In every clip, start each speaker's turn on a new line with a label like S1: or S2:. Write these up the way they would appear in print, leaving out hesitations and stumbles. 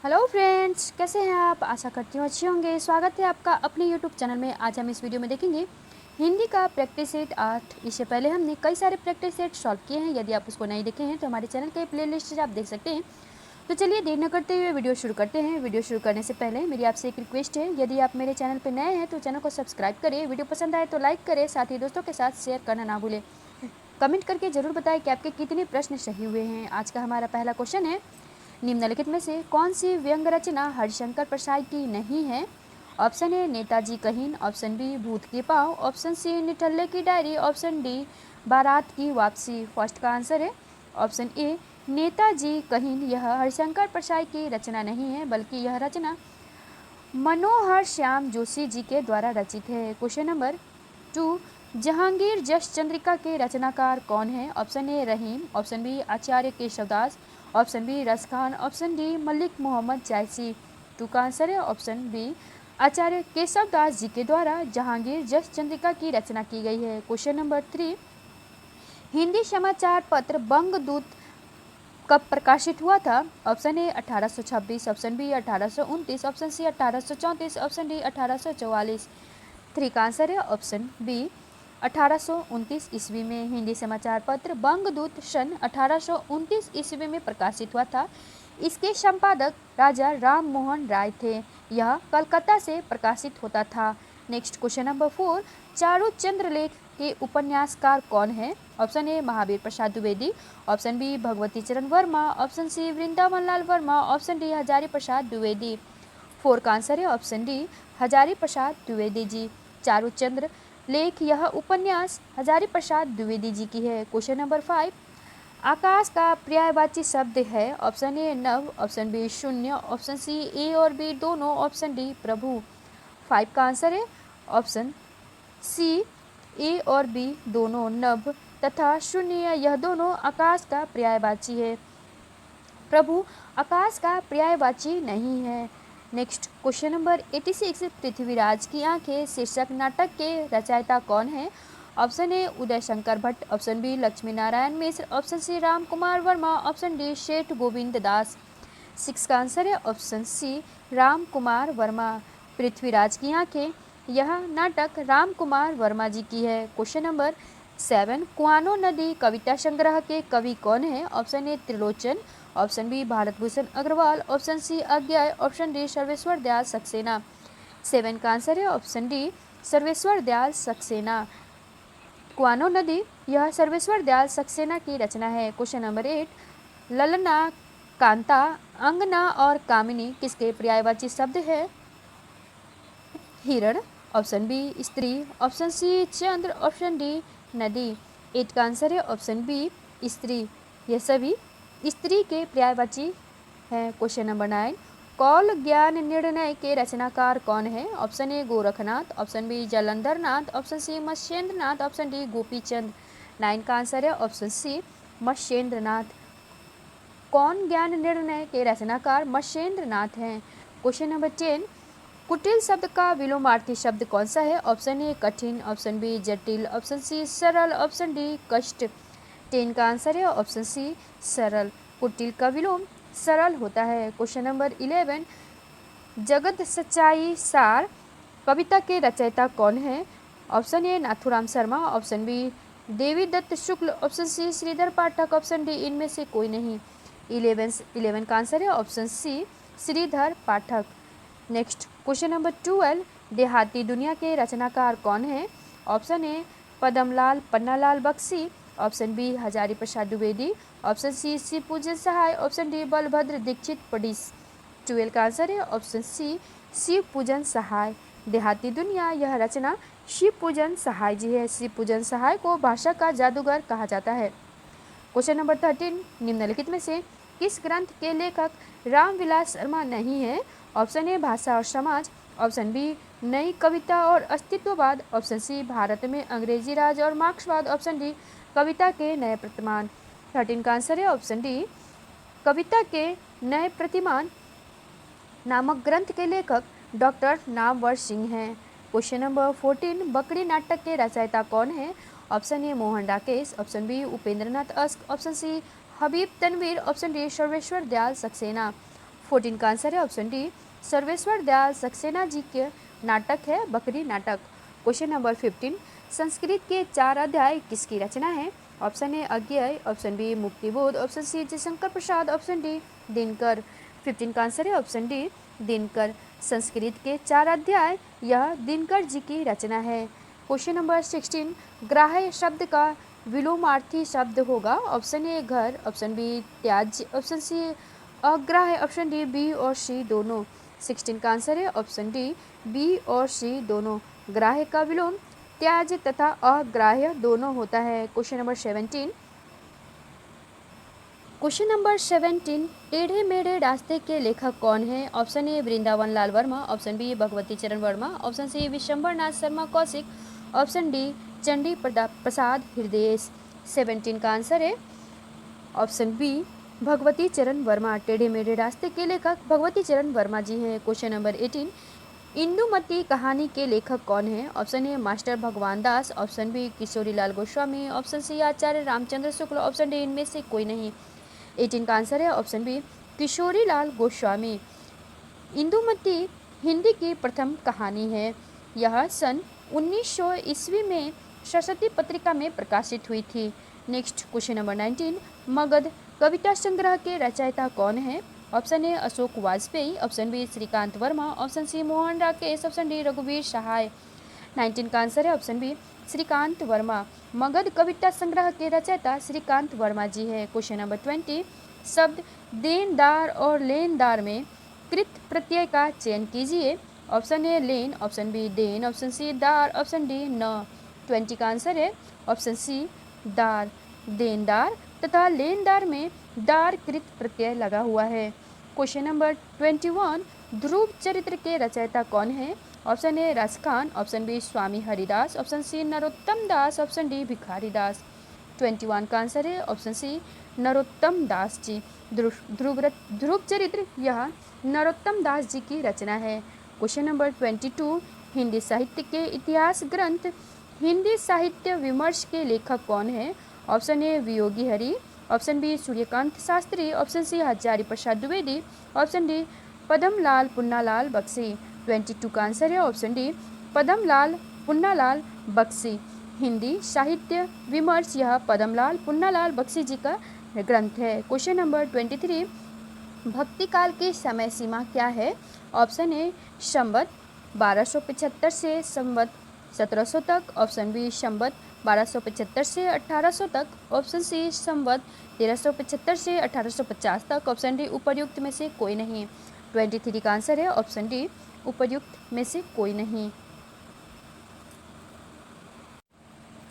S1: Hello friends, कैसे हैं आप? आशा करती हूँ अच्छे होंगे। स्वागत है आपका अपने यूट्यूब चैनल में। आज हम इस वीडियो में देखेंगे हिंदी का प्रैक्टिस सेट 8। इससे पहले हमने कई सारे प्रैक्टिस सेट सॉल्व किए हैं। यदि आप उसको नहीं देखे हैं तो हमारे चैनल के प्लेलिस्ट से आप देख सकते हैं। तो चलिए देर न करते हुए वीडियो शुरू करते हैं। वीडियो शुरू करने से पहले मेरी आपसे एक रिक्वेस्ट है, यदि आप मेरे चैनल पर नए हैं तो चैनल को सब्सक्राइब करें, वीडियो पसंद आए तो लाइक करें, साथ ही दोस्तों के साथ शेयर करना ना भूलें। कमेंट करके ज़रूर बताएं कि आपके कितने प्रश्न सही हुए हैं। आज का हमारा पहला क्वेश्चन है, निम्नलिखित में से कौन सी व्यंग रचना हरिशंकर प्रसाद की नहीं है? ऑप्शन ए नेताजी कहीन, ऑप्शन बी भूत के पाँव, ऑप्शन सी निठल्ले की डायरी, ऑप्शन डी बारात की वापसी। फर्स्ट का आंसर है ऑप्शन ए नेताजी कहीन। यह हरिशंकर प्रसाद की रचना नहीं है, बल्कि यह रचना मनोहर श्याम जोशी जी के द्वारा रचित है। क्वेश्चन नंबर 2, जहांगीर जस चंद्रिका के रचनाकार कौन है? Option A Rahim, option B Acharya Keshavdas, option B Raskhan, option D Malik Muhammad Jayasi. Two का आंसर है ऑप्शन बी आचार्य केशवदास जी के द्वारा जहांगीर जस चंद्रिका की रचना की गई है। क्वेश्चन नंबर 3, हिंदी समाचार पत्र बंगदूत कब प्रकाशित हुआ था? Option A 1826, option B 1829, option C 1834, option D 1844। 3 का आंसर है ऑप्शन बी 1829 ईस्वी में हिंदी समाचार पत्र बंगदूत सन 1829 ईस्वी में प्रकाशित हुआ था। इसके संपादक राजा राम मोहन राय थे। यह कलकत्ता से प्रकाशित होता था। Next question number 4, Charu Chandralekh के उपन्यासकार कौन है? Option A Mahavir Prasad Dwivedi, option B Bhagwati Charan Verma, option C Vrindavan Lal Verma, option D Hazari Prasad Dwivedi. 4 का आंसर है ऑप्शन डी हजारी प्रसाद द्विवेदी जी। चारूचंद्र लेख यह उपन्यास हजारी प्रसाद द्विवेदी जी की है। क्वेश्चन नंबर 5, आकाश का पर्यायवाची शब्द है? ऑप्शन ए नभ, ऑप्शन बी शून्य, ऑप्शन सी ए और बी दोनों, ऑप्शन डी प्रभु। 5 का आंसर है ऑप्शन सी ए और बी दोनों, नभ तथा शून्य यह दोनों आकाश का पर्यायवाची है। प्रभु आकाश का पर्यायवाची नहीं है। नेक्स्ट क्वेश्चन नंबर 86, पृथ्वीराज की आंखें शीर्षक नाटक के रचयिता कौन है? Option A Uday Shankar Bhatt, option B Lakshmi Narayan Mishra, option C Ram Kumar Verma, option D Seth Govind Das. 6 का आंसर है ऑप्शन सी राम कुमार वर्मा। पृथ्वीराज की आंखें यह नाटक राम कुमार वर्मा जी की है। क्वेश्चन नंबर 7, कुआनो नदी कविता संग्रह के कवि कौन है? Option A Trilochan, option B Bharat Bhushan Agrawal, option C Agyeya, option D Sarveshwar Dayal Saxena. 7 का आंसर है ऑप्शन डी सर्वेश्वर दयाल सक्सेना। कुआनो नदी यह सर्वेश्वर दयाल सक्सेना की रचना है। क्वेश्चन नंबर 8, ललना, कांता, अंगना और कामिनी किसके पर्यायवाची शब्द है? हिरण, ऑप्शन बी स्त्री, ऑप्शन सी चंद्र, ऑप्शन डी नदी। 8 का आंसर है ऑप्शन बी स्त्री। यह सभी स्त्री के पर्यायवाची हैं। क्वेश्चन नंबर 9, कौल ज्ञान निर्णय के रचनाकार कौन है? Option A Gorakhnath, option B Jalandhar Nath, option C Matsyendra Nath, option D Gopichand. 9 का आंसर है ऑप्शन सी मत्स्येंद्र नाथ। कौन ज्ञान निर्णय के रचनाकार मत्स्येंद्र नाथ हैं। क्वेश्चन नंबर 10, कुटिल शब्द का विलोमार्थी शब्द कौन सा है? ऑप्शन ए कठिन, ऑप्शन बी जटिल, ऑप्शन सी सरल, ऑप्शन डी कष्ट। 10 का आंसर है ऑप्शन सी सरल। कुटिल का विलोम सरल होता है। क्वेश्चन नंबर 11, जगत सच्चाई सार कविता के रचयिता कौन है? Option A Nathuram Sharma, option B Devi Dutt Shukla, option C Shridhar Pathak, option D इनमें से कोई नहीं। 11 का आंसर है option C Shridhar Pathak. Next question number 12, Dehati Duniya के रचनाकार कौन है? Option A Padumlal Pannalal Bakshi, option B Hazari Prasad Dwivedi, option C Shiv Pujan Sahay, option D Balbhadra Dixit Padis. 12 का आंसर है ऑप्शन सी शिव पूजन सहाय। देहाती दुनिया यह रचना शिव पूजन सहाय जी है। शिव पूजन सहाय को भाषा का जादूगर कहा जाता है। क्वेश्चन नंबर 13, निम्नलिखित में से किस ग्रंथ के लेखक रामविलास शर्मा नहीं है? ऑप्शन ए भाषा और समाज, ऑप्शन बी नई कविता और अस्तित्ववाद, ऑप्शन सी भारत में अंग्रेजी राज और मार्क्सवाद, ऑप्शन डी कविता के नए प्रतिमान। 13 का आंसर है ऑप्शन डी कविता के नए प्रतिमान नामक ग्रंथ के लेखक डॉक्टर नामवर सिंह हैं। क्वेश्चन नंबर 14, बकरी नाटक के रचयिता कौन है? Option A Mohan Rakesh, option B Upendra Nath Ashk, option C Habib Tanvir, option D Sarveshwar Dayal Saxena. 14 का आंसर है ऑप्शन डी सर्वेश्वर दयाल सक्सेना जी के नाटक है बकरी नाटक। क्वेश्चन नंबर 15 संस्कृत के 4 अध्याय किसकी रचना है? Option A Agyeya, option B Muktibodh, option C Jaishankar Prasad, option D Dinkar. 15 का आंसर है ऑप्शन डी दिनकर। संस्कृत के 4 अध्याय यह दिनकर जी की रचना है। क्वेश्चन नंबर 16 ग्राह्य शब्द का विलोमार्थी शब्द होगा। ऑप्शन ए घर, ऑप्शन बी त्याज्य, ऑप्शन सी अग्राह्य, ऑप्शन डी बी और सी दोनों। 16 का आंसर है ऑप्शन डी बी और सी दोनों। ग्राह्य का विलोम त्याज्य तथा अग्राह्य दोनों होता है। क्वेश्चन नंबर 17 टेढ़े मेढ़े रास्ते के लेखक कौन है? Option A Vrindavan Lal Verma, option B Bhagwati Charan Verma, option C Vishambhar Nath Sharma Kaushik, option D Chandi Prasad Hridayesh. 17 का आंसर है ऑप्शन बी भगवती चरण वर्मा। टेढ़े मेढ़े रास्ते के लेखक भगवती चरण वर्मा जी हैं। क्वेश्चन नंबर 18 इंदुमती कहानी के लेखक कौन है? ऑप्शन ए मास्टर भगवान दास, option B Kishori Lal Goswami, option C आचार्य रामचंद्र शुक्ल, ऑप्शन डी इनमें से कोई नहीं। 18 का आंसर है ऑप्शन बी किशोरी लाल गोस्वामी। इंदुमती हिंदी की प्रथम कहानी है। यह सन 1900 ईस्वी में सरस्वती पत्रिका में प्रकाशित हुई थी। नेक्स्ट क्वेश्चन नंबर 19 मगध कविता संग्रह के रचयिता कौन है? Option A Ashok Vajpeyi, option B Shrikant Verma, option C Mohan Rakesh, option D रघुवीर सहाय। 19 का आंसर है ऑप्शन बी श्रीकांत वर्मा। मगध कविता संग्रह के रचयिता श्रीकांत वर्मा जी है। क्वेश्चन नंबर 20 शब्द देनदार और लेनदार में कृत प्रत्यय का चयन कीजिए। ऑप्शन ए लेन, ऑप्शन बी देन, ऑप्शन सी दार, ऑप्शन डी न। 20 का आंसर है ऑप्शन सी दार। देनदार तथा लेनदार में दार कृत प्रत्यय लगा हुआ है। क्वेश्चन नंबर 21 ध्रुव चरित्र के रचयिता कौन है? Option A Raskhan, option B Swami Haridas, option C Narottam Das, option D Bhikhari Das. 21 का आंसर है ऑप्शन सी नरोत्तम दास जी। ध्रुव चरित्र यह नरोत्तम दास जी की रचना है। क्वेश्चन नंबर 22 हिंदी साहित्य के इतिहास ग्रंथ हिंदी साहित्य विमर्श के लेखक कौन है? Option A Viyogi Hari, option B Suryakant Shastri, option C Hazari Prasad Dwivedi, option D Padumlal Punnalal Bakshi. 22 का आंसर है ऑप्शन डी पद्मलाल पुन्नालाल बख्शी। हिंदी साहित्य विमर्श यह पद्मलाल पुन्नालाल बख्शी जी का ग्रंथ है। क्वेश्चन नंबर 23 भक्ति काल की समय सीमा क्या है? ऑप्शन ए संवत 1275 से संवत 1700 तक, ऑप्शन बी संवत 1275 से 1800 तक, ऑप्शन सी संवत 1375 से 1850 तक, ऑप्शन डी उपर्युक्त में से कोई नहीं। 23 का आंसर है ऑप्शन डी उपर्युक्त में से कोई नहीं।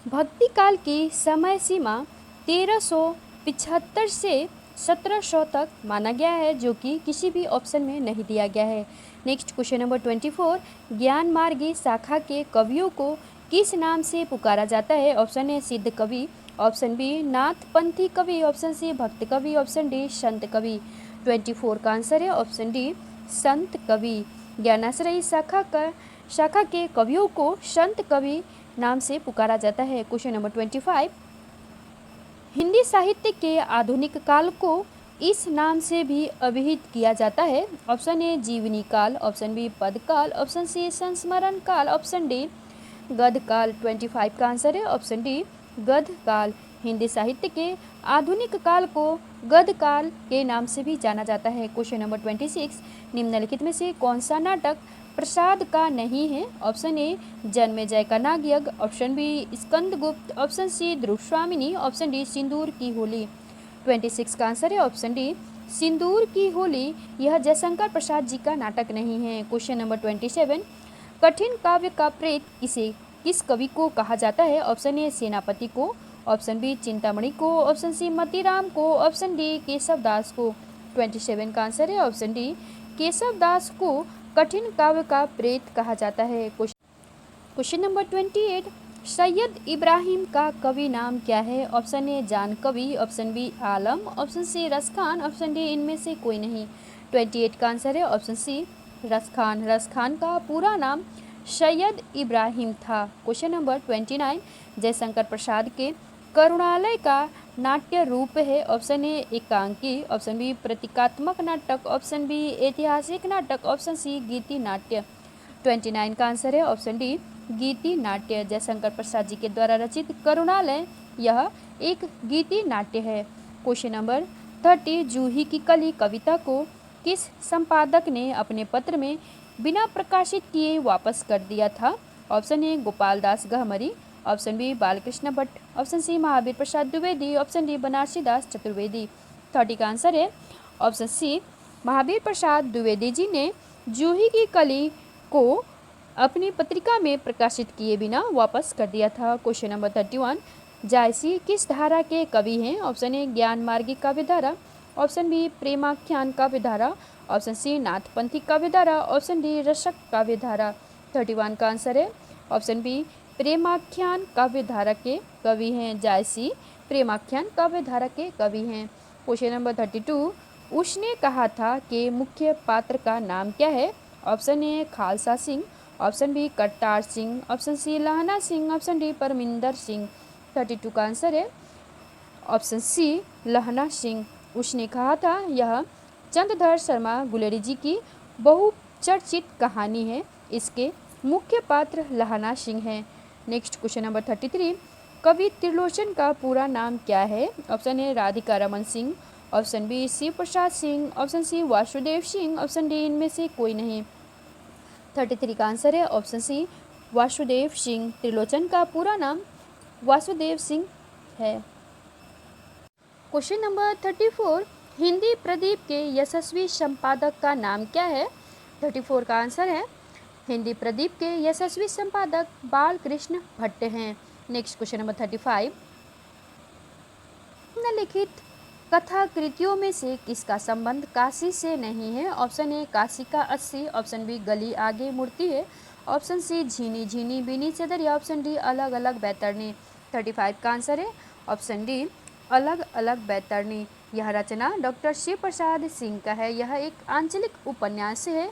S1: भक्ति काल की समय सीमा 1375 से 1700 तक माना गया है, जो कि किसी भी ऑप्शन में नहीं दिया गया है। नेक्स्ट क्वेश्चन नंबर 24 ज्ञान मार्गी शाखा के कवियों को किस नाम से पुकारा जाता है? ऑप्शन ए सिद्ध कवि, ऑप्शन बी नाथपंथी कवि, ऑप्शन सी भक्त कवि, ऑप्शन डी संत कवि। 24 का आंसर है ऑप्शन डी संत कवि। ज्ञानाश्रयी शाखा के कवियों को संत कवि नाम से पुकारा जाता है। क्वेश्चन नंबर 25 हिंदी साहित्य के आधुनिक काल को इस नाम से भी अभिहित किया जाता है। ऑप्शन ए जीवनी काल, ऑप्शन बी पद काल, ऑप्शन सी संस्मरण काल, ऑप्शन डी गद्य काल। 25 का आंसर है ऑप्शन डी गद्य काल। हिंदी साहित्य के आधुनिक काल को गद्य काल के नाम से भी जाना जाता है। क्वेश्चन नंबर 26 निम्नलिखित में से कौन सा नाटक प्रसाद का नहीं है? ऑप्शन ए जन्मेजय का Nagyagya, option B Skandagupta, option C Dhruvswamini, option D Sindoor की होली। 26 का आंसर है ऑप्शन डी सिंदूर की होली। यह जयशंकर प्रसाद जी का नाटक नहीं है। क्वेश्चन नंबर 27 कठिन काव्य का प्रेत किस कवि को कहा जाता है? ऑप्शन ए सेनापति को, ऑप्शन बी चिंतामणि को, ऑप्शन सी मतीराम को, ऑप्शन डी केशव दास को। 27 का आंसर है ऑप्शन डी केशव दास को कठिन काव्य का प्रेत कहा जाता है। क्वेश्चन नंबर 28 सैयद इब्राहिम का कवि नाम क्या है? Option A Jaan Kavi, option B Alam, option C Raskhan, option D इनमें से कोई नहीं। 28 का आंसर है ऑप्शन सी रसखान। रसखान का पूरा नाम सैयद इब्राहिम था। क्वेश्चन नंबर 29 जयशंकर प्रसाद के करुणालय का नाट्य रूप है? ऑप्शन ए एकांकी, ऑप्शन बी प्रतीकात्मक नाटक, ऑप्शन बी ऐतिहासिक नाटक, ऑप्शन सी गीति नाट्य। 29 का आंसर है ऑप्शन डी गीति नाट्य। जयशंकर प्रसाद जी के द्वारा रचित करुणालय यह एक गीति नाट्य है। क्वेश्चन नंबर 30, जूही की कली कविता को किस संपादक ने अपने पत्र में बिना प्रकाशित किए वापस कर दिया था? Option A Gopal Das Gahmari, option B Balkrishna Bhatt, option C Mahavir Prasad Dwivedi, option D Banarasi Das Chaturvedi. 30 का आंसर है ऑप्शन सी महावीर प्रसाद द्विवेदी जी ने जूही की कली को अपनी पत्रिका में प्रकाशित किए बिना वापस कर दिया था। क्वेश्चन नंबर 31, जायसी किस धारा के कवि हैं? ऑप्शन ए ज्ञान मार्गी काव्यधारा, ऑप्शन बी प्रेमाख्यान काव्यधारा, ऑप्शन सी नाथपंथी काव्यधारा, ऑप्शन डी रसक काव्यधारा। 31 का आंसर है ऑप्शन बी प्रेमाख्यान काव्यधारा के कवि हैं जायसी, प्रेमाख्यान काव्यधारा के कवि हैं। क्वेश्चन नंबर 32, उसने कहा था कि मुख्य पात्र का नाम क्या है? Option A Khalsa Singh, option B Kartar Singh, option C Lahna Singh, option D Parminder Singh. 32 का आंसर है ऑप्शन सी लहना सिंह। उसने कहा था यह चंद्रधर शर्मा गुलेरी जी की बहुचर्चित कहानी है। इसके मुख्य पात्र लहना सिंह हैं। नेक्स्ट क्वेश्चन नंबर 33, कवि त्रिलोचन का पूरा नाम क्या है? Option A Radhika Raman Singh, option B Shiv Prasad Singh, option C Vasudev Singh, option D इनमें से कोई नहीं। 33 का आंसर है ऑप्शन सी वासुदेव सिंह। त्रिलोचन का पूरा नाम वासुदेव सिंह है। क्वेश्चन नंबर 34, हिंदी प्रदीप के यशस्वी संपादक का नाम क्या है? 34 का आंसर है हिंदी प्रदीप के यशस्वी संपादक बालकृष्ण भट्ट हैं। नेक्स्ट क्वेश्चन नंबर 35, निम्नलिखित कथा कृतियों में से किसका संबंध काशी से नहीं है? ऑप्शन ए काशी का 80, ऑप्शन बी गली आगे मूर्ति है, ऑप्शन सी झीनी झीनी बीनी से दरिया, ऑप्शन डी अलग अलग बैतरणी। 35 का आंसर है ऑप्शन डी अलग अलग बैतरणी। यह रचना डॉक्टर शिव प्रसाद सिंह का है। यह एक आंचलिक उपन्यास है।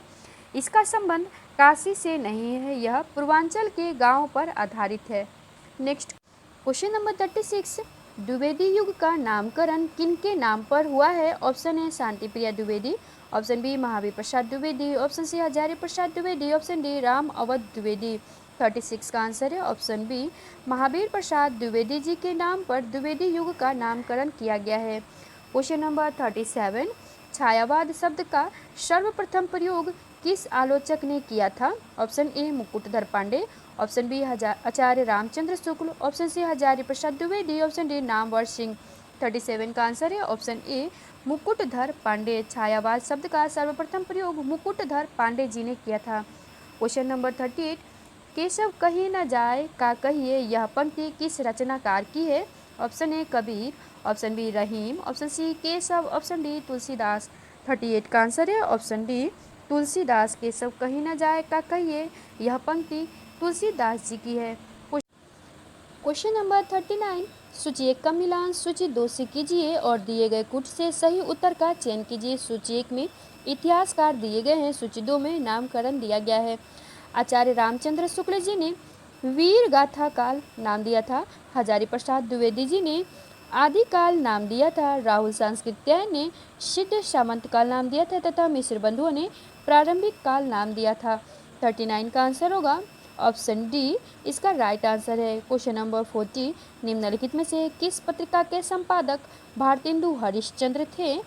S1: इसका संबंध काशी से नहीं है, यह पूर्वांचल के गांव पर आधारित है। नेक्स्ट क्वेश्चन नंबर 36, द्विवेदी युग का नामकरण किनके नाम पर हुआ है? Option A Shanti Priya Dwivedi, option B Mahavir Prasad Dwivedi, option C Hazari Prasad Dwivedi, option D Ram Avadh Dwivedi. 36 का आंसर है ऑप्शन बी महावीर प्रसाद द्विवेदी जी के नाम पर द्विवेदी युग का नामकरण किया गया है। क्वेश्चन नंबर 37, छायावाद शब्द का सर्वप्रथम प्रयोग किस आलोचक ने किया था? Option A Mukutdhar Pandey, option B Acharya Ramchandra Shukla, option C Hazari Prasad Dwivedi, option D Namvar Singh. 37 का आंसर है ऑप्शन ए मुकुटधर पांडे। छायावाद शब्द का सर्वप्रथम प्रयोग मुकुटधर पांडे जी ने किया था। क्वेश्चन नंबर 38, केशव कहीं न जाए का कहिए यह पंक्ति किस रचनाकार की है? Option A Kabir, option B Rahim, option C Keshav, option D Tulsidas. 38 का आंसर है ऑप्शन डी तुलसीदास। केशव कहीं न जाए का कहिए यह पंक्ति तुलसीदास जी की है। क्वेश्चन नंबर 39, सूची 1 का मिलान सूची 2 से कीजिए और दिए गए कुछ से सही उत्तर का चयन कीजिए। सूची 1 में इतिहासकार दिए गए हैं, सूची 2 में नामकरण दिया गया है। आचार्य रामचंद्र शुक्ल जी ने वीर गाथा काल नाम दिया था। हजारी प्रसाद द्विवेदी जी ने आदिकाल नाम दिया था। राहुल सांस्कृत्याय ने सिद्ध सामंत काल नाम दिया था तथा मिश्र बंधुओं ने प्रारंभिक काल नाम दिया था। 39 का आंसर होगा ऑप्शन डी, इसका राइट आंसर है। क्वेश्चन नंबर 40, निम्नलिखित में से किस पत्रिका के संपादक भारतेंदु हरिश्चंद्र थे?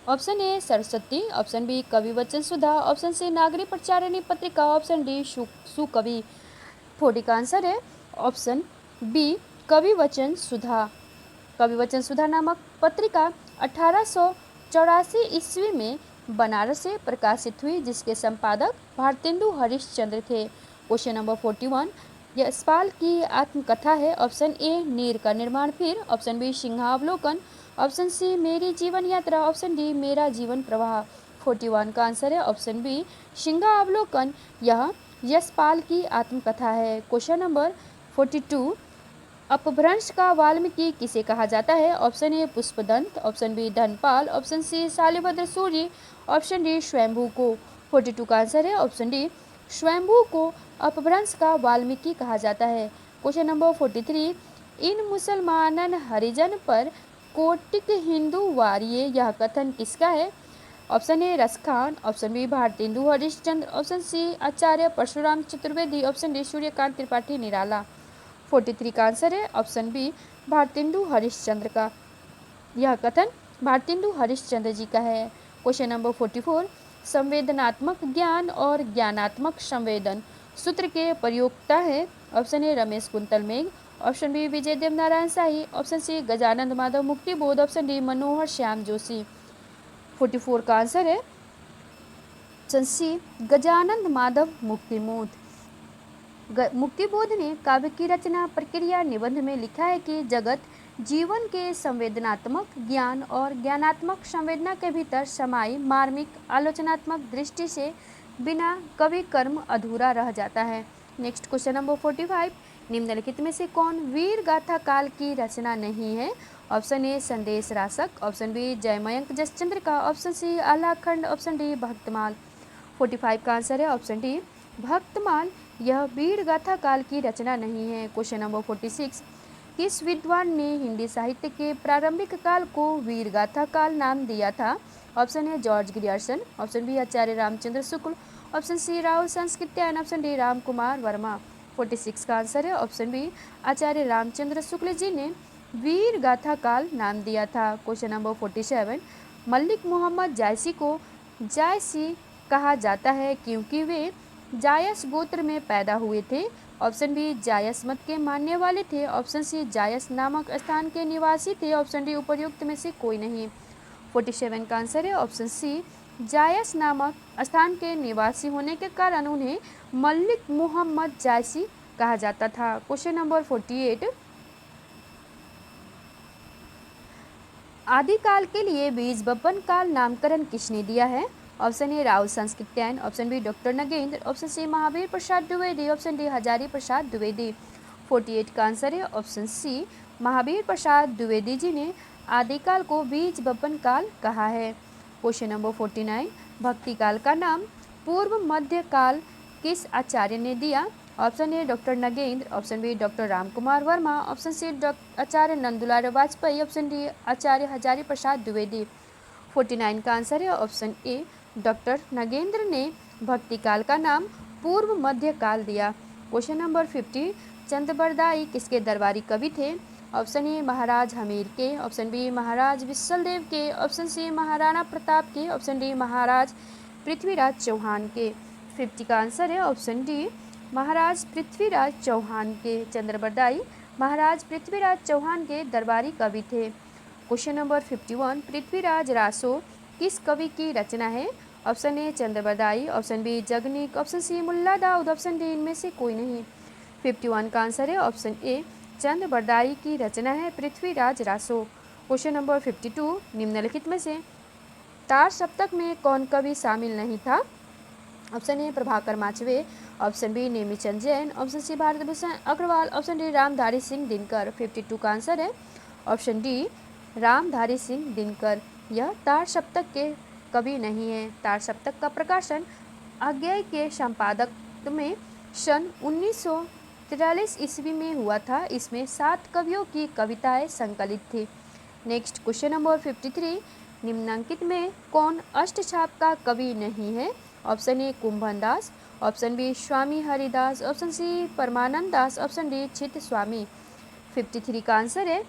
S1: Option A Saraswati, option B Kavi Vachan Sudha, option C नागरी प्रचारिणी पत्रिका, ऑप्शन डी सुकवि। 40 का आंसर है ऑप्शन बी कवि वचन सुधा। कवि वचन सुधा नामक पत्रिका 1884 ईस्वी में बनारस से प्रकाशित हुई, जिसके संपादक भारतेंदु हरिश्चंद्र थे। क्वेश्चन नंबर 41, यशपाल की आत्मकथा है। ऑप्शन ए नीर का निर्माण फिर, ऑप्शन बी सिंहावलोकन, ऑप्शन सी मेरी जीवन यात्रा, ऑप्शन डी मेरा जीवन प्रवाह। 41 का आंसर है ऑप्शन बी सिंहावलोकन। यह यशपाल की आत्मकथा है। क्वेश्चन नंबर 42, अपभ्रंश का वाल्मीकि किसे कहा जाता है? Option A Pushpadant, option B Dhanpal, option C Shalibhadra Suri, option D Swayambhu को। 42 का आंसर है ऑप्शन डी स्वयंभू को अपभ्रंश का वाल्मीकि कहा जाता है। क्वेश्चन नंबर 43, इन मुसलमानन हरिजन पर कोटिक हिंदू वारिये, यह कथन किसका है? Option A Raskhan, option B Bharatendu Harishchandra, option C Acharya Parshuram Chaturvedi, option D Suryakant Tripathi Nirala. 43 का आंसर है ऑप्शन बी भारतेंदु हरिश्चंद्र का। यह कथन भारतेंदु हरिश्चंद्र जी का है। क्वेश्चन नंबर 44, संवेदनात्मक ज्ञान और ज्ञानात्मक संवेदन सूत्र के प्रयोक्ता है? Option A Ramesh Kuntal Megh, option B Vijay Dev Narayan Shahi, option C Gajanan Madhav Muktibodh, option D Manohar Shyam Joshi. 44 का आंसर है ऑप्शन सी गजानंद माधव मुक्तिबोध ने काव्य की रचना प्रक्रिया निबंध में लिखा है कि जगत जीवन के संवेदनात्मक ज्ञान और ज्ञानात्मक संवेदना के भीतर समाई मार्मिक आलोचनात्मक दृष्टि से बिना कवि कर्म अधूरा रह जाता है। नेक्स्ट क्वेश्चन नंबर 45, निम्नलिखित में से कौन वीर गाथा काल की रचना नहीं है? ऑप्शन ए संदेश रासक, ऑप्शन बी जयमयंक जसचंद्र का, option C Alhakhand, option D Bhaktamal. 45 का आंसर है ऑप्शन डी भक्तमाल, यह वीर गाथा काल की रचना नहीं है। क्वेश्चन नंबर 46, किस विद्वान ने हिंदी साहित्य के प्रारंभिक काल को वीर गाथा काल नाम दिया था? Option A George Grierson, option B Acharya Ramchandra Shukla, option C Rao Sankrityayan, option D Ram Kumar Verma. 46 का आंसर है ऑप्शन बी आचार्य रामचंद्र शुक्ल जी ने वीर गाथा काल नाम दिया था। क्वेश्चन नंबर 47, मलिक मोहम्मद जायसी को जायसी कहा जाता है क्योंकि वे जायस गोत्र में पैदा हुए थे? ऑप्शन बी जायस मत के मानने वाले थे, ऑप्शन सी जायस नामक स्थान के निवासी थे, ऑप्शन डी उपर्युक्त में से कोई नहीं। 47 का आंसर है ऑप्शन सी जायस नामक स्थान के निवासी होने के कारण उन्हें मलिक मोहम्मद जायसी कहा जाता था। क्वेश्चन नंबर 48, आदिकाल के लिए बीज बपन काल नामकरण किसने दिया है? Option A Rao Sankrityayan, option B doctor Nagendra, option C Mahavir Prasad Dwivedi, option D Hazari Prasad Dwivedi. 48 का आंसर है ऑप्शन सी महावीर प्रसाद द्विवेदी जी ने आदिकाल को बीज बपन काल कहा है। क्वेश्चन नंबर 49, भक्ति काल का नाम पूर्व मध्य काल किस आचार्य ने दिया? Option A doctor Nagendra, option B doctor Ram Kumar Verma, option C Acharya Nandulal Vajpeyi, option D Acharya Hazari Prasad Dwivedi. 49 का आंसर है ऑप्शन ए डॉक्टर नगेंद्र ने भक्ति काल का नाम पूर्व मध्य काल दिया। क्वेश्चन नंबर 50, चंद्रबरदाई किसके दरबारी कवि थे? ऑप्शन ए महाराज हमीर के, ऑप्शन बी महाराज विशलदेव के, ऑप्शन सी महाराणा प्रताप के, ऑप्शन डी महाराज पृथ्वीराज चौहान के। 50 का आंसर है ऑप्शन डी महाराज पृथ्वीराज चौहान के। चंद्रबरदाई महाराज पृथ्वीराज चौहान के दरबारी कवि थे। क्वेश्चन नंबर 51, पृथ्वीराज रासो किस कवि की रचना है? Option A Chandbardai, option B Jagnik, option C Mulla Daud, option D इनमें से कोई नहीं। 51 का आंसर है ऑप्शन ए चंद्रबरदाई की रचना है पृथ्वीराज रासो। क्वेश्चन नंबर 52, निम्नलिखित में से तार सप्तक में कौन कवि शामिल नहीं था? Option A Prabhakar Machwe, option B Nemichand Jain, option C Bharat Bhushan Agrawal, option D Ramdhari Singh Dinkar. 52 का आंसर है ऑप्शन डी रामधारी सिंह दिनकर, यह तार सप्तक के कवि नहीं है। तार सप्तक का प्रकाशन अज्ञेय के संपादक में सन 1943 ईस्वी में हुआ था। इसमें 7 कवियों की कविताएं संकलित थी। नेक्स्ट क्वेश्चन नंबर 53, निम्नांकित में कौन अष्टछाप का कवि नहीं है? Option A Kumbhan Das, option B Swami Haridas, option C Parmanand Das, option D Chit Swami. 53 का आंसर है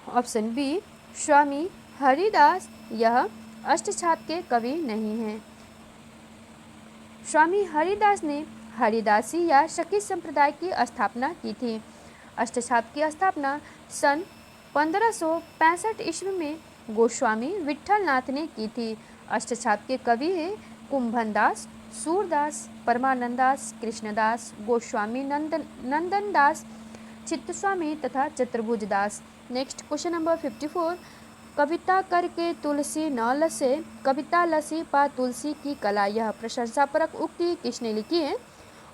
S1: ऑप्शन बी स्वामी हरिदास, यह अष्टछाप के कवि नहीं हैं। स्वामी हरिदास ने हरिदासी या शकी संप्रदाय की स्थापना की थी। अष्टछाप की स्थापना सन 1565 ईस्वी में गोस्वामी विठल नाथ ने की थी। अष्टछाप के कवि हैं कुंभन दास, सूरदास, परमानंद दास, कृष्णदास, गोस्वामी नंदन दास, चित्तस्वामी तथा चतुर्भुज दास। नेक्स्ट क्वेश्चन नंबर 54, कविता करके तुलसी न लसे, कविता लसी पा तुलसी की कला, यह प्रशंसापरक उक्ति किसने लिखी है?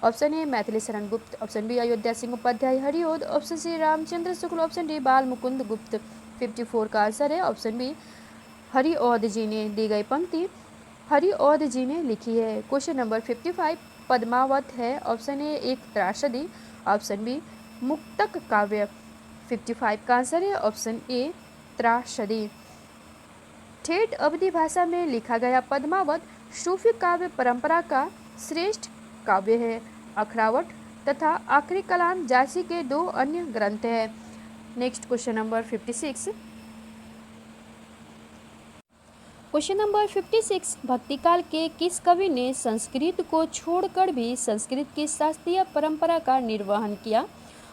S1: ऑप्शन ए Maithili Sharan Gupt, option B Ayodhya Singh Upadhyay Hariaudh, option C Ramchandra Shukla, option D Bal Mukund गुप्त। 54 का आंसर है ऑप्शन बी हरिओद जी ने। दी गई पंक्ति हरिओद जी ने लिखी है। क्वेश्चन नंबर 55, पद्मावत है ऑप्शन ए एक त्रासदी, ऑप्शन बी मुक्तक काव्य, 55 का आंसर है ऑप्शन ए त्रासदी। ठेठ अवधी भाषा में लिखा गया पद्मावत सूफी काव्य परंपरा का श्रेष्ठ काव्य है। अखरावट तथा आखिरी कलाम जासी के दो अन्य ग्रंथ हैं। Next question number 56। Question number 56, भक्तिकाल के किस कवि ने संस्कृत को छोड़कर भी संस्कृत की शास्त्रीय परंपरा का निर्वहन किया?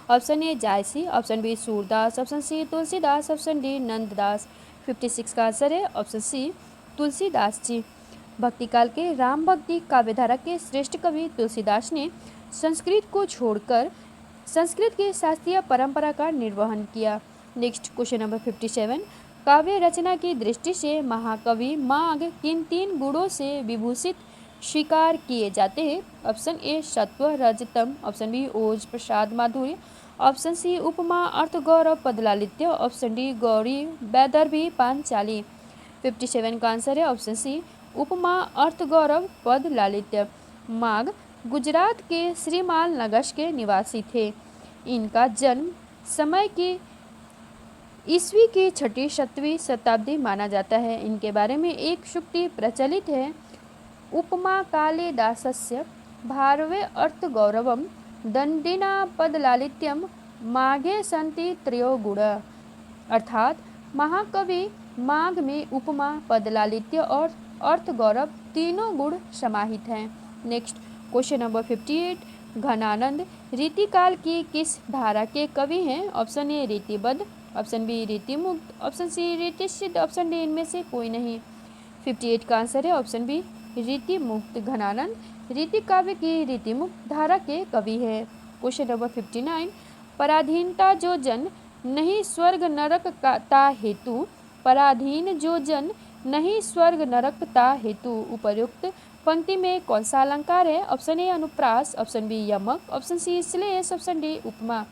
S1: Option A Jayasi, option B Surdas, option C Tulsidas, option D Nanddas. 56 का आंसर है ऑप्शन सी तुलसीदास जी। भक्तिकाल के राम भक्ति काव्यधारा के श्रेष्ठ कवि तुलसीदास ने संस्कृत को छोड़कर संस्कृत की शास्त्रीय परंपरा का निर्वहन किया। नेक्स्ट क्वेश्चन नंबर 57, काव्य रचना की दृष्टि से महाकवि माघ किन तीन गुणों से विभूषित स्वीकार किए जाते हैं? ऑप्शन ए सत्व रजतम, ऑप्शन बी ओज प्रसाद माधुर्य, ऑप्शन सी उपमा अर्थ गौरव पदलालित्य, ऑप्शन डी गौरी वैदर्भी पांचाली। 57 का आंसर है ऑप्शन सी उपमा अर्थ गौरव पद लालित्य। माघ गुजरात के श्रीमाल नगश के निवासी थे। इनका जन्म समय की ईस्वी की 6वीं-7वीं शताब्दी माना जाता है। इनके बारे में एक शुक्ति प्रचलित है, उपमा कालिदासस्य भारवे अर्थ गौरवम दंडिना पदलालित्यम माघे संति त्रयो गुण। अर्थात महाकवि माघ में उपमा पदलालित्य और अर्थ गौरव तीनों गुण समाहित हैं। नेक्स्ट क्वेश्चन नंबर 58, घनानंद रीतिकाल की किस धारा के कवि हैं? ऑप्शन ए रीतिबद्ध, ऑप्शन बी रीतिमुक्त, ऑप्शन सी रीतिसिद्ध, ऑप्शन डी इनमें से कोई नहीं। 58 का आंसर है ऑप्शन बी रीतिमुक्त। घनानंद रीति काव्य की रीतिमुक्त धारा के कवि है। क्वेश्चन नंबर 59, पराधीनता जो जन नहीं स्वर्ग नरक ता हेतु, पराधीन जो जन नहीं स्वर्ग नरक ता हेतु उपर्युक्त पंक्ति में कौन सा अलंकार है? ऑप्शन ए अनुप्रास, ऑप्शन बी यमक, ऑप्शन सी श्लेष, ऑप्शन डी उपमा।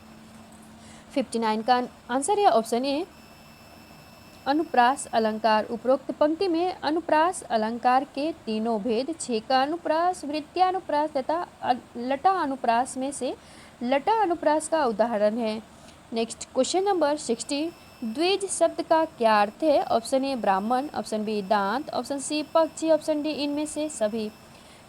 S1: 59 का आंसर है ऑप्शन ए अनुप्रास अलंकार। उपरोक्त पंक्ति में अनुप्रास अलंकार के तीनों भेद छेका अनुप्रास, वृत्त्यानुप्रास तथा लटा अनुप्रास में से लटा अनुप्रास का उदाहरण है। नेक्स्ट क्वेश्चन नंबर 60, द्विज शब्द का क्या अर्थ है? ऑप्शन ए ब्राह्मण, ऑप्शन बी दांत, ऑप्शन सी पक्षी, ऑप्शन डी इनमें से सभी।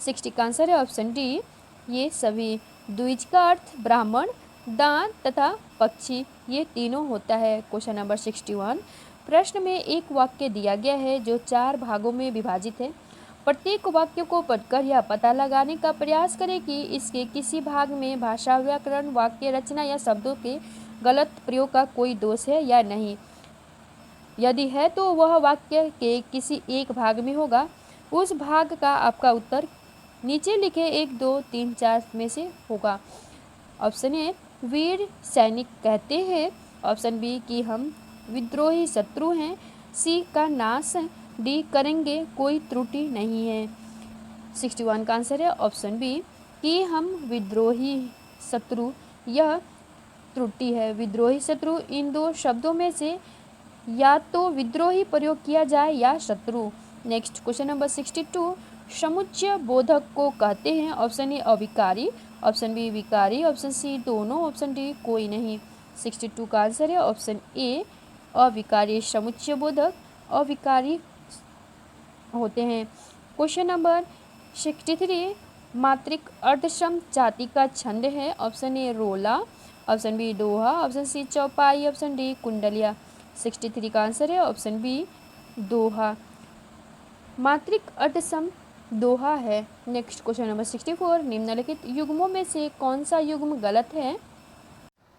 S1: 60 का आंसर है ऑप्शन डी ये सभी। द्विज का अर्थ ब्राह्मण, दांत तथा पक्षी ये तीनों होता है। क्वेश्चन नंबर 61, प्रश्न में एक वाक्य दिया गया है जो 4 भागों में विभाजित है। प्रत्येक वाक्य को पढ़कर यह पता लगाने का प्रयास करें कि इसके किसी भाग में भाषा, व्याकरण, वाक्य रचना या शब्दों के गलत प्रयोग का कोई दोष है या नहीं। यदि है तो वह वाक्य के किसी एक भाग में होगा। उस भाग का आपका उत्तर नीचे लिखे 1, 2, 3, 4 में से होगा। ऑप्शन ए वीर सैनिक कहते हैं, ऑप्शन बी कि हम विद्रोही शत्रु हैं, सी का नाश, डी करेंगे कोई त्रुटि नहीं है। 61 का आंसर है ऑप्शन बी कि हम विद्रोही शत्रु, यह त्रुटि है। विद्रोही शत्रु इन दो शब्दों में से या तो विद्रोही प्रयोग किया जाए या शत्रु। नेक्स्ट क्वेश्चन नंबर 62, समुच्चय बोधक को कहते हैं। ऑप्शन ए अविकारी, ऑप्शन बी विकारी, ऑप्शन सी दोनों, ऑप्शन डी कोई नहीं। 62 का आंसर है ऑप्शन ए अविकारी। समुच्चय बोधक अविकारी होते हैं। क्वेश्चन नंबर 63, मात्रिक अर्धसम जाति का छंद है। ऑप्शन ए रोला, ऑप्शन बी दोहा, ऑप्शन सी चौपाई, ऑप्शन डी कुंडलिया। 63 का आंसर है ऑप्शन बी दोहा। मात्रिक अर्धसम दोहा है। नेक्स्ट क्वेश्चन नंबर 64, निम्नलिखित युग्मों में से कौन सा युग्म गलत है?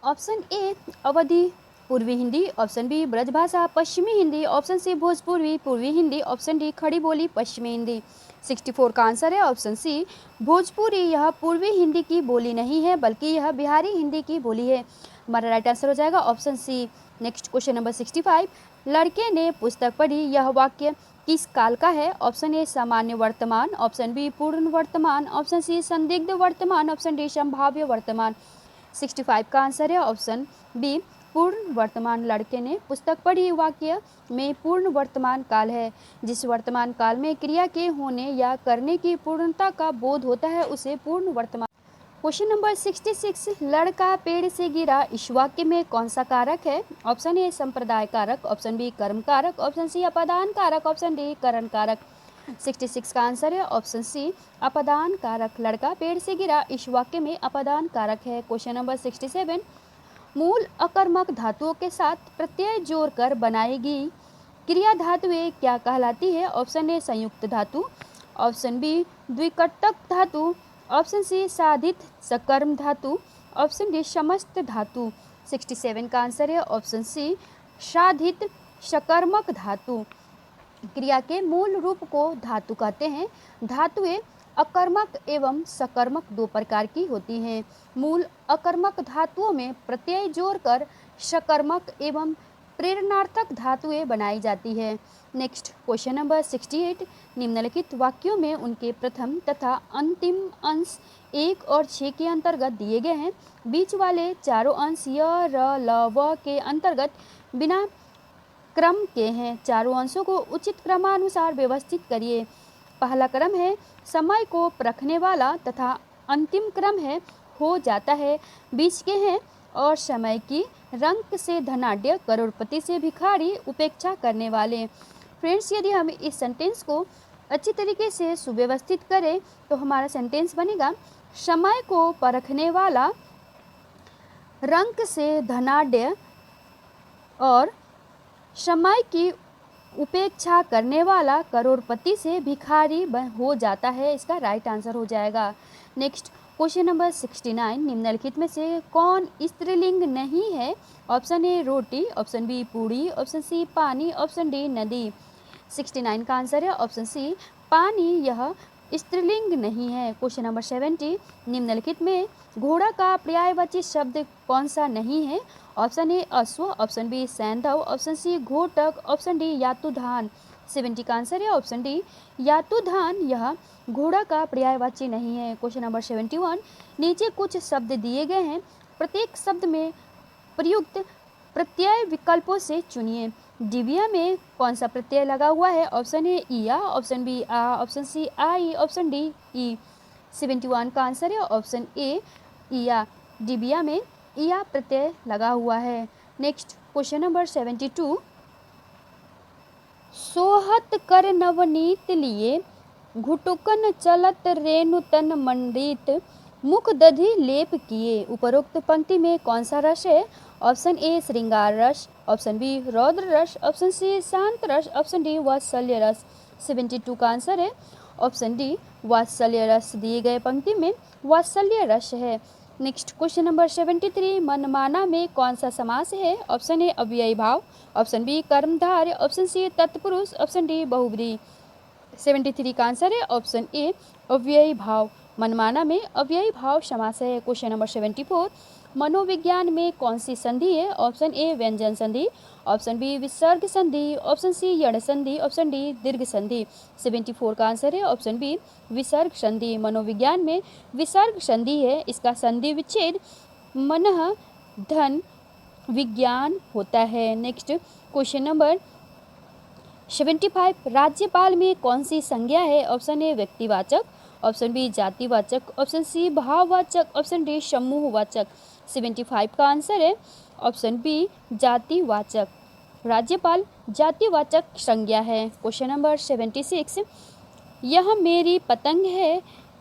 S1: ऑप्शन ए अवधी पूर्वी हिंदी, ऑप्शन बी ब्रजभाषा पश्चिमी हिंदी, ऑप्शन सी भोजपुरी पूर्वी हिंदी, ऑप्शन डी खड़ी बोली पश्चिमी हिंदी। 64 का आंसर है ऑप्शन सी भोजपुरी। यह पूर्वी हिंदी की बोली नहीं है बल्कि यह बिहारी हिंदी की बोली है। हमारा राइट आंसर हो जाएगा option C. Next question number 65, लड़के ने पुस्तक पढ़ी, यह वाक्य किस काल का है? ऑप्शन ए सामान्य वर्तमान, ऑप्शन बी पूर्ण वर्तमान, ऑप्शन सी संदिग्ध वर्तमान, ऑप्शन डी संभाव्य वर्तमान। 65 का आंसर है ऑप्शन बी पूर्ण वर्तमान। लड़के ने पुस्तक पढ़ी वाक्य में पूर्ण वर्तमान काल है। जिस वर्तमान काल में क्रिया के होने या करने की पूर्णता का बोध होता है उसे पूर्ण वर्तमान। क्वेश्चन नंबर 66, लड़का पेड़ से गिरा इस वाक्य में कौन सा कारक है? ऑप्शन ए संप्रदाय कारक, ऑप्शन बी कर्म कारक, ऑप्शन सी अपादान कारक, ऑप्शन डी करण कारक। 66 का आंसर है ऑप्शन सी अपादान कारक। लड़का पेड़ से गिरा इस वाक्य में अपादान कारक है। क्वेश्चन नंबर 67, मूल अकर्मक धातुओं के साथ प्रत्यय जोड़कर बनाएगी क्रिया धातुएं क्या कहलाती है? ऑप्शन ए संयुक्त धातु, ऑप्शन बी द्विकटक धातु, ऑप्शन सी साधित सकर्म धातु, ऑप्शन डी समस्त धातु। 67 का आंसर है ऑप्शन सी साधित सकर्मक धातु। क्रिया के मूल रूप को धातु कहते हैं। धातुएं अकर्मक एवं सकर्मक दो प्रकार की होती हैं। मूल अकर्मक धातुओं में प्रत्यय जोड़कर सकर्मक एवं प्रेरणार्थक धातुएं बनाई जाती है। नेक्स्ट क्वेश्चन नंबर 68, निम्नलिखित वाक्यों में उनके प्रथम तथा अंतिम अंश 1 और 6 के अंतर्गत दिए गए हैं। बीच वाले चारों अंश य, र, ल, व के अंतर्गत बिना क्रम के हैं। चारों अंशों को उचित क्रमानुसार व्यवस्थित करिए। पहला क्रम है समय को परखने वाला तथा अंतिम क्रम है हो जाता है। बीच के हैं और समय की रंक से धनाढ्य, करोड़पति से भिखारी, उपेक्षा करने वाले। फ्रेंड्स, यदि हम इस सेंटेंस को अच्छी तरीके से सुव्यवस्थित करें तो हमारा सेंटेंस बनेगा समय को परखने वाला, रंक से धनाढ्य और समय की उपेक्षा करने वाला करोड़पति से भिखारी हो जाता है। इसका राइट आंसर हो जाएगा। नेक्स्ट क्वेश्चन नंबर 69, निम्नलिखित में से कौन स्त्रीलिंग नहीं है? ऑप्शन ए रोटी, ऑप्शन बी पूड़ी, ऑप्शन सी पानी, ऑप्शन डी नदी। 69 का आंसर है ऑप्शन सी पानी, यह स्त्रीलिंग नहीं है। क्वेश्चन नंबर 70, निम्नलिखित में घोड़ा का पर्यायवाची शब्द कौन सा नहीं है? ऑप्शन ए अश्व, ऑप्शन बी सैंधव, ऑप्शन सी घोटक, ऑप्शन डी यातुधान। 70 का आंसर है ऑप्शन डी यातुधान, यह घोड़ा का पर्यायवाची नहीं है। क्वेश्चन नंबर 71, नीचे कुछ शब्द दिए गए हैं, प्रत्येक शब्द में प्रयुक्त प्रत्यय विकल्पों से चुनिए। डिबिया में कौन सा प्रत्यय लगा हुआ है? ऑप्शन ए इया, ऑप्शन बी आ, ऑप्शन सी आई, ऑप्शन डी ई। 71 का आंसर है ऑप्शन ए इया। डिबिया में इया प्रत्यय लगा हुआ है। नेक्स्ट क्वेश्चन नंबर 72, सोहत कर नवनीत लिए घुटुकन चलत रेणुतन मंडित मुख दधि लेप किए। उपरोक्त पंक्ति में कौन सा रस है? ऑप्शन ए श्रृंगार रस, ऑप्शन बी रौद्र रस, ऑप्शन सी शांत रस, ऑप्शन डी वात्सल्य रस। 72 का आंसर है ऑप्शन डी वात्सल्य रस। दिए गए पंक्ति में वात्सल्य रस है। नेक्स्ट क्वेश्चन नंबर 73, मनमाना में कौन सा समास है? ऑप्शन ए अव्ययी भाव, ऑप्शन बी कर्मधारय, ऑप्शन सी तत्पुरुष, ऑप्शन डी बहुब्री। 73 का आंसर है ऑप्शन ए अव्ययी भाव। मनमाना में अव्ययी भाव समास है। क्वेश्चन नंबर 74, मनोविज्ञान में कौन सी संधि है? ऑप्शन ए व्यंजन संधि, ऑप्शन बी विसर्ग संधि, ऑप्शन सी यण संधि, ऑप्शन डी दीर्घ संधि। 74 का आंसर है ऑप्शन बी विसर्ग संधि। मनोविज्ञान में विसर्ग संधि है। इसका संधि विच्छेद मनः धन विज्ञान होता है। नेक्स्ट क्वेश्चन नंबर 75, राज्यपाल में कौन सी संज्ञा है? ऑप्शन ए व्यक्तिवाचक, ऑप्शन बी जातिवाचक, ऑप्शन सी भाववाचक, ऑप्शन डी समूहवाचक। 75 का आंसर है ऑप्शन बी जातिवाचक। राज्यपाल जातिवाचक संज्ञा है। क्वेश्चन नंबर 76, यह मेरी पतंग है,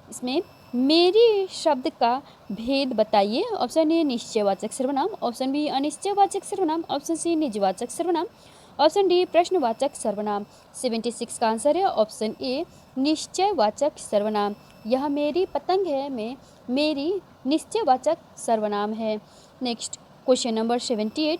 S1: इसमें मेरी शब्द का भेद बताइए। ऑप्शन ए निश्चयवाचक सर्वनाम, ऑप्शन बी अनिश्चयवाचक सर्वनाम, ऑप्शन सी निजवाचक सर्वनाम, ऑप्शन डी प्रश्नवाचक सर्वनाम। 76 का आंसर है ऑप्शन ए निश्चयवाचक सर्वनाम। यह मेरी पतंग है में मेरी निश्चयवाचक सर्वनाम है। नेक्स्ट क्वेश्चन नंबर 78,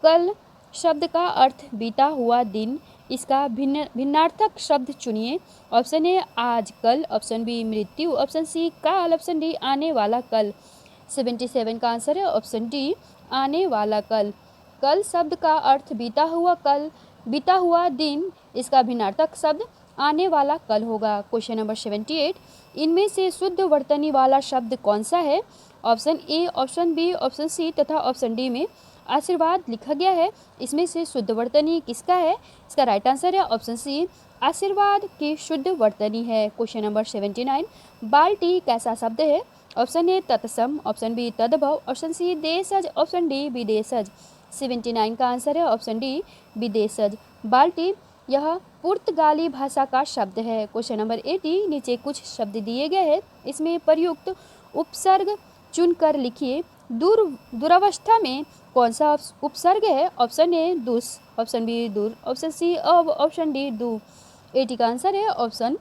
S1: कल शब्द का अर्थ बीता हुआ दिन, इसका भिन्नार्थक शब्द चुनिए। ऑप्शन ए आज कल, ऑप्शन बी मृत्यु, ऑप्शन सी काल, ऑप्शन डी आने वाला कल। 77 का आंसर है ऑप्शन डी आने वाला कल। कल शब्द का अर्थ बीता हुआ कल, बीता हुआ दिन, इसका भिन्नार्थक शब्द आने वाला कल होगा। क्वेश्चन नंबर 78, इनमें से शुद्ध वर्तनी वाला शब्द कौन सा है? Option A, option B, option C तथा ऑप्शन डी में आशीर्वाद लिखा गया है। इसमें से शुद्ध वर्तनी किसका है? इसका राइट आंसर है ऑप्शन सी आशीर्वाद की शुद्ध वर्तनी है। क्वेश्चन नंबर 79, बाल्टी कैसा शब्द है? ऑप्शन ए तत्सम, ऑप्शन बी तद्भव, ऑप्शन सी देशज, ऑप्शन डी विदेशज। 79 का आंसर है ऑप्शन डी विदेशज। बाल्टी यह पुर्तगाली भाषा का शब्द है। क्वेश्चन नंबर 80 नीचे कुछ शब्द दिए गए हैं, इसमें प्रयुक्त उपसर्ग चुनकर लिखिए। दुरावस्था में कौन सा उपसर्ग है? ऑप्शन ए दुस, ऑप्शन बी दूर, ऑप्शन सी अब, ऑप्शन डी दू। 80 का आंसर है ऑप्शन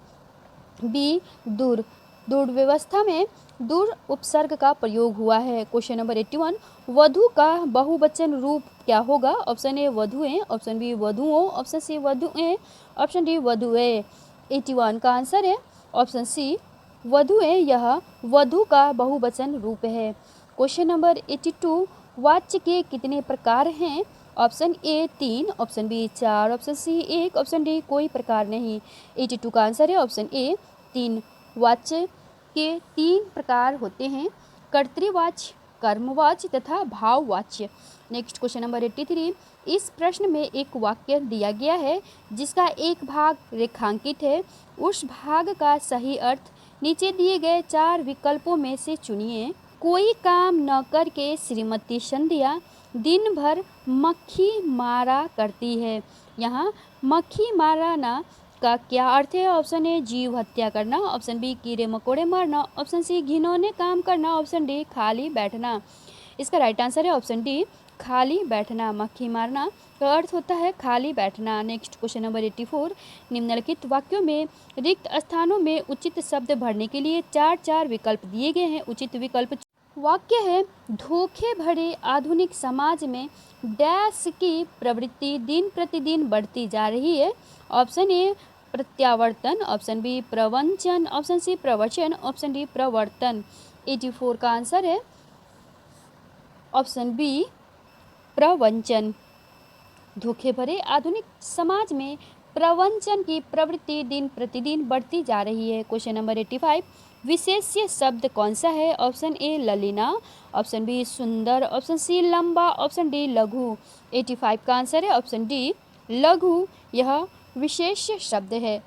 S1: बी दूर। दुर्व्यवस्था में दूर उपसर्ग का प्रयोग हुआ है। क्वेश्चन नंबर 81 वधु का बहुवचन रूप क्या होगा? ऑप्शन ए वधुएं, ऑप्शन बी वधुओं, ऑप्शन सी वधुएं, ऑप्शन डी वधुएं। 81 का आंसर है ऑप्शन सी वधुएं, यह वधु का बहुवचन रूप है। क्वेश्चन नंबर 82 वाच्य के कितने प्रकार हैं? Option A 3, option B 4, option C 1, option D कोई प्रकार नहीं। 82 का आंसर है ऑप्शन ए 3। वाच्य के 3 प्रकार होते हैं, कर्तृवाच्य, कर्मवाच्य तथा भाववाच्य। नेक्स्ट क्वेश्चन नंबर 83 इस प्रश्न में एक वाक्य दिया गया है जिसका एक भाग रेखांकित है। उस भाग का सही अर्थ नीचे दिए गए 4 विकल्पों में से चुनिए। कोई काम न करके श्रीमती संध्या दिन भर मक्खी मारा करती है। यहाँ मक्खी मारना का क्या अर्थ है? ऑप्शन ए जीव हत्या करना, ऑप्शन बी कीड़े मकोड़े मारना, ऑप्शन सी घिनौने काम करना, ऑप्शन डी खाली बैठना। इसका राइट आंसर है ऑप्शन डी खाली बैठना। मक्खी मारना का अर्थ होता है खाली बैठना। नेक्स्ट क्वेश्चन नंबर 84 निम्नलिखित वाक्यों में रिक्त स्थानों में उचित शब्द भरने के लिए 4 विकल्प दिए गए हैं। उचित विकल्प वाक्य है धोखे भरे आधुनिक समाज में डैश की प्रवृत्ति दिन प्रतिदिन बढ़ती जा रही है। ऑप्शन ए प्रत्यावर्तन, ऑप्शन बी प्रवंचन, ऑप्शन सी प्रवचन, ऑप्शन डी प्रवर्तन। 84 का आंसर है ऑप्शन बी प्रवंचन। धोखे भरे आधुनिक समाज में प्रवंचन की प्रवृत्ति दिन प्रतिदिन बढ़ती जा रही है। क्वेश्चन नंबर 85 विशेष्य शब्द कौन सा है? ऑप्शन ए ललीना, ऑप्शन बी सुंदर, ऑप्शन सी लंबा, ऑप्शन डी लघु। 85 का आंसर है ऑप्शन डी लघु, यह विशेष्य शब्द है।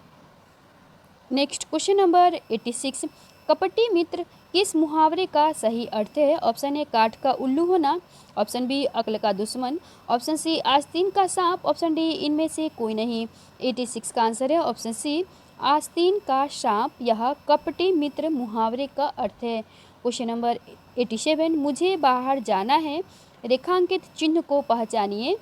S1: नेक्स्ट क्वेश्चन नंबर 86 कपटी मित्र किस मुहावरे का सही अर्थ है? ऑप्शन ए काठ का उल्लू होना, ऑप्शन बी अक्ल का दुश्मन, ऑप्शन सी आस्तीन का सांप, ऑप्शन डी इनमें से कोई नहीं। 86 का आंसर है ऑप्शन सी आस्तीन का सांप, यह कपटी मित्र मुहावरे का अर्थ है। क्वेश्चन नंबर 87 मुझे बाहर जाना है, रेखांकित चिन्ह को पहचानिए।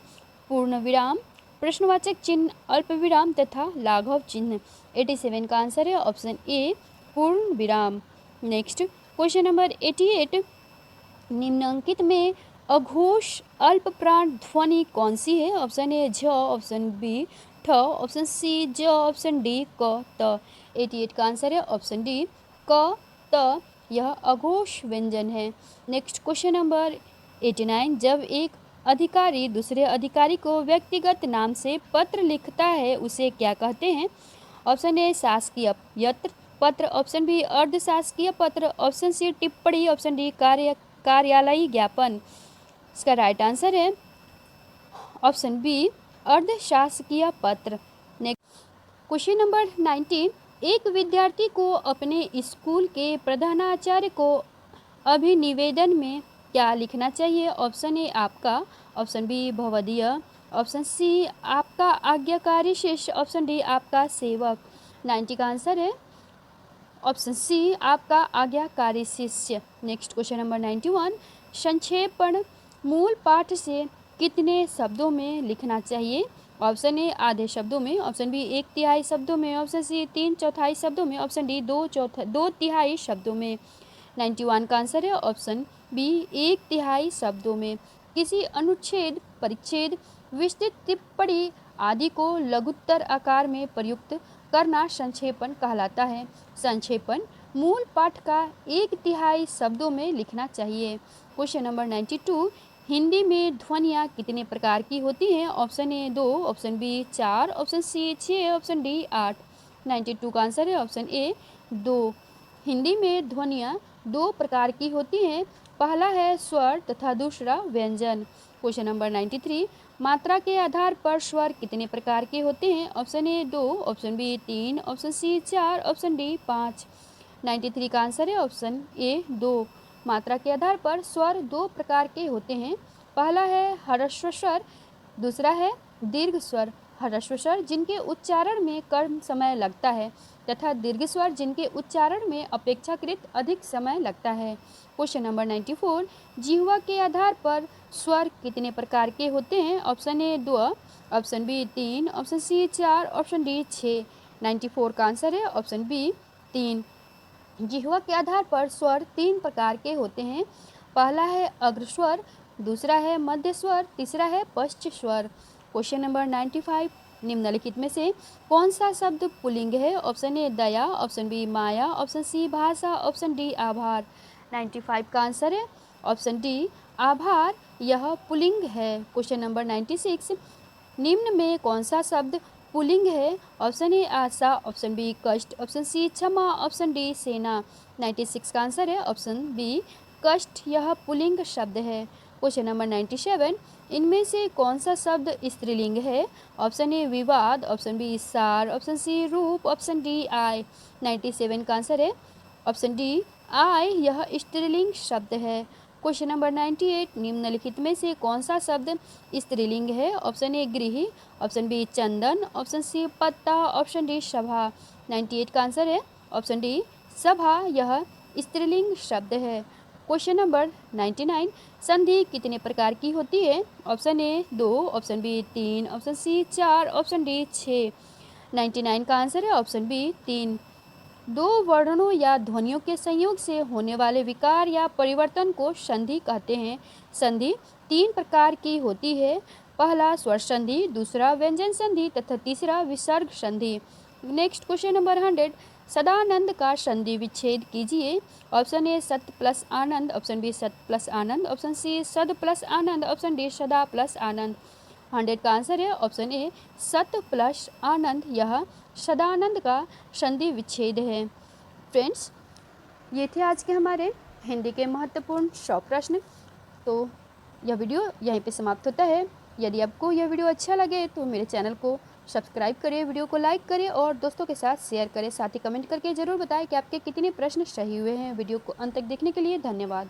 S1: पूर्ण विराम, प्रश्नवाचक चिन्ह, अल्प विराम तथा लाघव चिन्ह। 87 का आंसर है ऑप्शन ए पूर्ण विराम। नेक्स्ट क्वेश्चन नंबर 88 निम्नलिखित में अघोष अल्प प्राण ध्वनि कौन सी है? ऑप्शन ए झ, ऑप्शन बी ठ, ऑप्शन सी ज, ऑप्शन डी क त। 88 का आंसर है ऑप्शन डी क त, यह अघोष व्यंजन है। नेक्स्ट क्वेश्चन नंबर 89 जब एक अधिकारी दूसरे अधिकारी को व्यक्तिगत नाम से पत्र लिखता है उसे क्या कहते हैं? ऑप्शन ए शासकीय पत्र, ऑप्शन बी अर्धशासकीय पत्र, ऑप्शन सी टिप्पणी, ऑप्शन डी कार्यालयी ज्ञापन। इसका राइट आंसर है ऑप्शन बी अर्धशासकीय पत्र। नेक्स्ट क्वेश्चन नंबर 90 एक विद्यार्थी को अपने स्कूल के प्रधानाचार्य को अभिनिवेदन में क्या लिखना चाहिए? ऑप्शन ए आपका, ऑप्शन बी भवदीय, ऑप्शन सी आपका आज्ञाकारी शिष्य, ऑप्शन डी आपका सेवक। 90 का आंसर है ऑप्शन सी आपका आज्ञाकारी शिष्य। नेक्स्ट क्वेश्चन नंबर 91 संक्षेपण मूल पाठ से कितने शब्दों में लिखना चाहिए? ऑप्शन ए आधे शब्दों में, ऑप्शन बी 1/3 शब्दों में, ऑप्शन सी 3/4 शब्दों में, ऑप्शन डी 2/3 शब्दों में। 91 का आंसर है ऑप्शन बी 1/3 शब्दों में। किसी अनुच्छेद, परिच्छेद, विस्तृत टिप्पणी आदि को लघुत्तर आकार में प्रयुक्त करना संक्षेपण कहलाता है। संक्षेपण मूल पाठ का 1/3 शब्दों में लिखना चाहिए। क्वेश्चन नंबर 92 हिंदी में ध्वनियाँ कितने प्रकार की होती हैं? Option A 2, option B 4, option C 6, option D 8। 92 का आंसर है ऑप्शन ए 2। हिंदी में ध्वनियाँ 2 प्रकार की होती हैं, पहला है स्वर तथा दूसरा व्यंजन। क्वेश्चन नंबर 93 मात्रा के आधार पर स्वर कितने प्रकार के होते हैं? Option A 2, option B 3, option C 4, option D 5। 93 का आंसर है ऑप्शन ए 2। मात्रा के आधार पर स्वर दो प्रकार के होते हैं। पहला है ह्रस्व स्वर, दूसरा है दीर्घ स्वर। ह्रस्व स्वर जिनके उच्चारण में कम समय लगता है तथा दीर्घ स्वर जिनके उच्चारण में अपेक्षाकृत अधिक समय लगता है। क्वेश्चन नंबर 94, जिह्वा के आधार पर स्वर कितने प्रकार के होते हैं? Option A 2, option B 3, option C 4, option D 6। 94 का आंसर है ऑप्शन बी 3। जिह्वा के आधार पर स्वर तीन प्रकार के होते हैं। पहला है अग्रस्वर, दूसरा है मध्य स्वर, तीसरा है पश्च स्वर। क्वेश्चन नंबर 95, निम्नलिखित में से कौन सा शब्द पुल्लिंग है? ऑप्शन ए दया, ऑप्शन बी माया, ऑप्शन सी भाषा, ऑप्शन डी आभार। 95 का आंसर है ऑप्शन डी आभार, यह पुल्लिंग है। क्वेश्चन नंबर 96, निम्न में कौन सा शब्द पुल्लिंग है? ऑप्शन ए आशा, ऑप्शन बी कष्ट, ऑप्शन सी क्षमा, ऑप्शन डी सेना। 96 का आंसर है ऑप्शन बी कष्ट, यह पुल्लिंग शब्द है। क्वेश्चन नंबर 97, इनमें से कौन सा शब्द स्त्रीलिंग है? ऑप्शन ए विवाद, ऑप्शन बी सार, ऑप्शन सी रूप, ऑप्शन डी आय। 97 का आंसर है ऑप्शन डी आय, यह स्त्रीलिंग शब्द है। क्वेश्चन नंबर 98, निम्नलिखित में से कौन सा शब्द स्त्रीलिंग है? ऑप्शन ए गृह, ऑप्शन बी चंदन, ऑप्शन सी पत्ता, ऑप्शन डी सभा। 98 का आंसर है ऑप्शन डी सभा, यह स्त्रीलिंग शब्द है। क्वेश्चन नंबर 99, संधि कितने प्रकार की होती है? Option A 2, option B 3, option C 4, option D 6। 99 का आंसर है ऑप्शन बी 3। दो वर्णों या ध्वनियों के संयोग से होने वाले विकार या परिवर्तन को संधि कहते हैं। संधि तीन प्रकार की होती है। पहला स्वर संधि, दूसरा व्यंजन संधि तथा तीसरा विसर्ग संधि। नेक्स्ट क्वेश्चन नंबर 100, सदानंद का संधि विच्छेद कीजिए। ऑप्शन ए सत प्लस आनंद, ऑप्शन बी सत प्लस आनंद, ऑप्शन सी सद प्लस आनंद, ऑप्शन डी सदा प्लस आनंद। 100 का आंसर है ऑप्शन ए सत प्लस आनंद, यह सदानंद का संधि विच्छेद है। फ्रेंड्स, ये थे आज के हमारे हिंदी के महत्वपूर्ण 100 प्रश्न। तो यह वीडियो यहीं पे समाप्त होता है। यदि आपको यह वीडियो अच्छा लगे तो मेरे चैनल को सब्सक्राइब करें, वीडियो को लाइक करें और दोस्तों के साथ शेयर करें। साथ ही कमेंट करके ज़रूर बताएं कि आपके कितने प्रश्न सही हुए हैं। वीडियो को अंत तक देखने के लिए धन्यवाद।